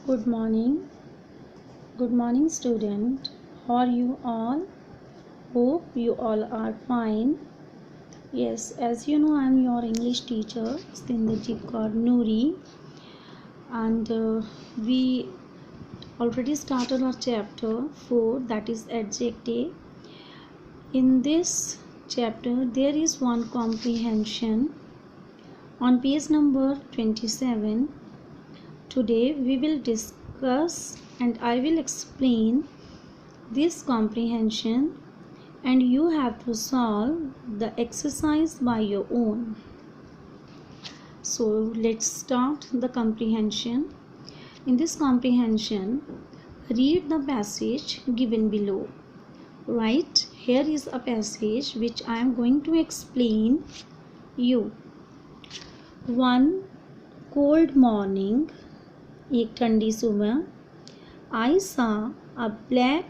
Good morning. Good morning, student. How are you all? Hope you all are fine. Yes, as you know, I am your English teacher, Stinderjit Kaur Noori, and we already started our chapter 4, that is adjective. In this chapter, there is one comprehension on page number 27. Today we will discuss and I will explain this comprehension, and you have to solve the exercise by your own. So let's start the comprehension. In this comprehension, read the passage given below. Right, here is a passage which I am going to explain you. One cold morning, एक ठंडी सुबह, I saw a black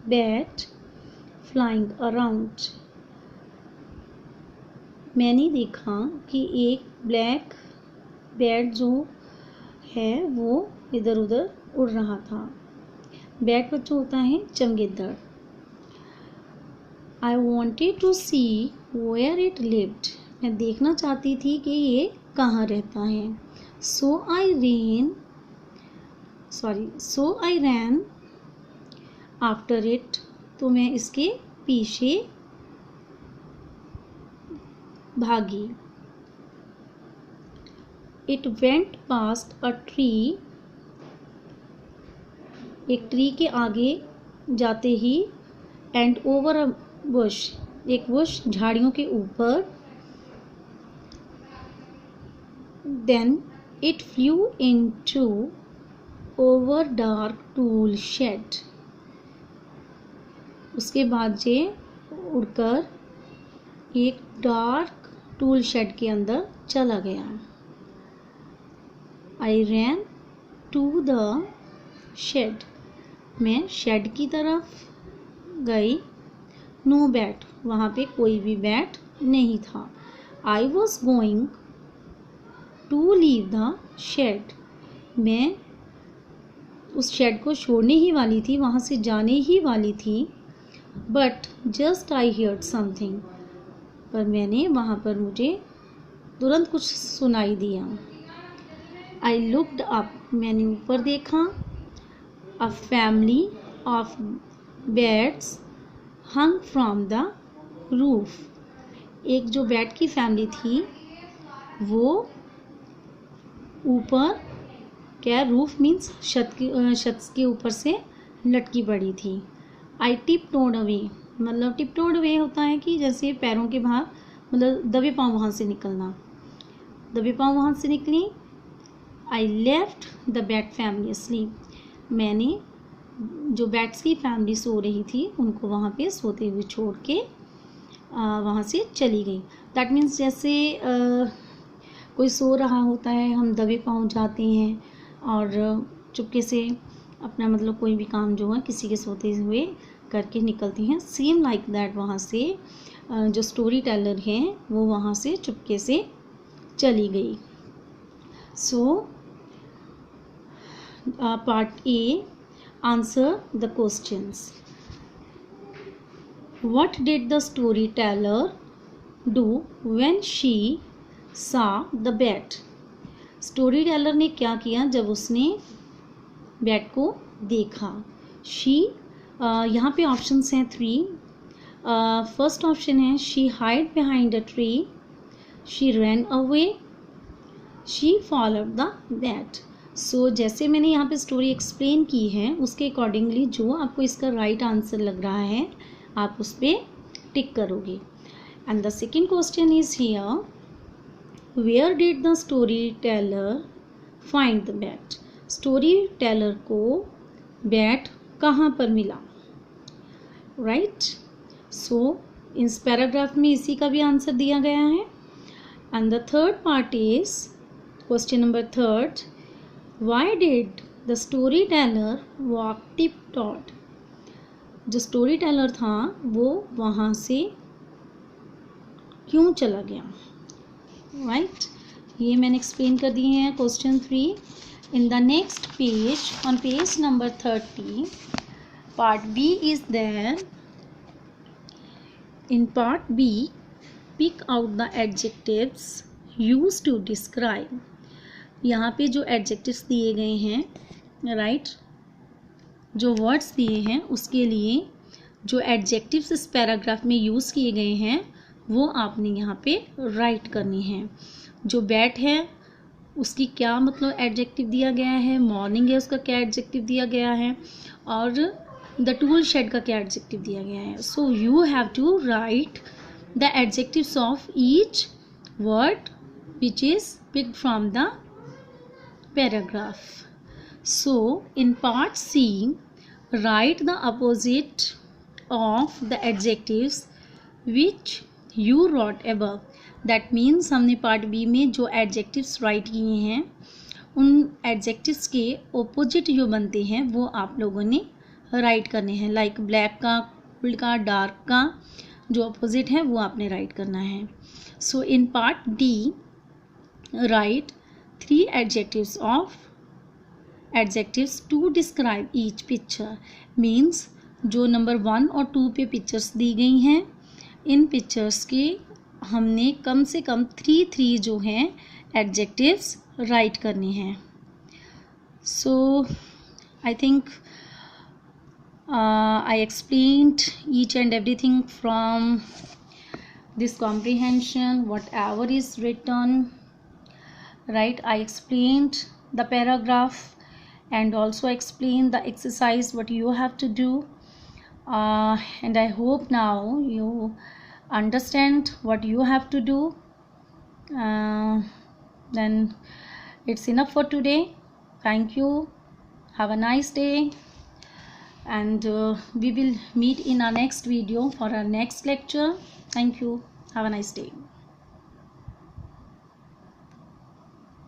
bat flying around. मैंने देखा कि एक black bat जो है वो इधर उधर उड़ रहा था. बैट बच्चों होता है चमगिद्दड़. I wanted to see where it lived. मैं देखना चाहती थी कि ये कहाँ रहता है. So I ran after it. तो मैं इसके पीछे भागी. It went past a tree. एक ट्री के आगे जाते ही and over a bush. एक बुश झाड़ियों के ऊपर. Then it flew into over dark tool shed. उसके बाद ये उड़कर एक डार्क टूल शेड के अंदर चला गया. I ran to the shed. मैं शेड की तरफ गई. No bat. वहाँ पे कोई भी बैट नहीं था. I was going to leave the shed. मैं उस शेड को छोड़ने ही वाली थी, वहाँ से जाने ही वाली थी. But just I heard something. पर मैंने वहाँ पर मुझे तुरंत कुछ सुनाई दिया. I looked up. मैंने ऊपर देखा. A family of bats hung from the roof. एक जो बैट की फैमिली थी वो ऊपर, क्या, रूफ मीन्स छत के ऊपर से लटकी पड़ी थी. आई टिपटोड अवे. मतलब टिपटोड अवे होता है कि जैसे पैरों के बाहर, मतलब दबे पाँव वहाँ से निकलना. दबे पाँव वहाँ से निकली. I left the bat family sleep. मैंने जो बैट्स की फैमिली सो रही थी उनको वहाँ पे सोते हुए छोड़ के वहाँ से चली गई. दैट मीन्स जैसे कोई सो रहा होता है, हम दबे पाँव जाते हैं और चुपके से अपना मतलब कोई भी काम जो है किसी के सोते हुए करके निकलते हैं. सेम लाइक दैट वहाँ से जो स्टोरी टेलर हैं वो वहाँ से चुपके से चली गई. So part A, answer the questions. What did the story teller do when she सा द बैट. स्टोरी टेलर ने क्या किया जब उसने बैट को देखा. शी, यहाँ पे ऑप्शंस हैं 3. फर्स्ट ऑप्शन है she hide behind a tree, she ran away, she followed the bat. So जैसे मैंने यहाँ पे स्टोरी एक्सप्लेन की है उसके अकॉर्डिंगली जो आपको इसका राइट आंसर लग रहा है आप उस पर टिक करोगे. And the second question is here, where did the story teller find the bat. Storyteller को बैट कहाँ पर मिला. राइट. सो इस पैराग्राफ में इसी का भी आंसर दिया गया है. And the third part is question number 3, why did the story teller walk tiptoed. जो स्टोरी टेलर था वो वहाँ से क्यों चला गया. राइट. ये मैंने एक्सप्लेन कर दिए हैं question 3. In the next page, on page number 30, part B is there. In part B, pick out the adjectives used to describe. यहाँ पे जो adjectives दिए गए हैं, right, जो words दिए हैं उसके लिए जो adjectives इस paragraph में यूज़ किए गए हैं वो आपने यहाँ पे write करनी है. जो bat है उसकी क्या मतलब एडजेक्टिव दिया गया है, मॉर्निंग है उसका क्या एडजेक्टिव दिया गया है, और द टूल शेड का क्या एडजेक्टिव दिया गया है. So you have to write the adjectives of each word which is picked from the paragraph. So in part C, write the opposite of the adjectives which you wrote above. That means हमने part B में जो adjectives right किए हैं उन adjectives के opposite जो बनते हैं वो आप लोगों ने राइट करने हैं. लाइक ब्लैक का, कोल्ड का, डार्क का जो अपोजिट है वो आपने राइट करना है. So in part D, write 3 adjectives to describe each picture. Means जो नंबर 1 और 2 पे पिक्चर्स दी गई हैं इन पिक्चर्स के हमने कम से कम 3 जो हैं एडजेक्टिव्स राइट करने हैं. So I think I explained each and everything from this comprehension whatever is written, right. I explained the paragraph and also explain the exercise what you have to do, and I hope now you understand what you have to do. Then it's enough for today. Thank you, have a nice day, and we will meet in our next video for our next lecture. Thank you, have a nice day.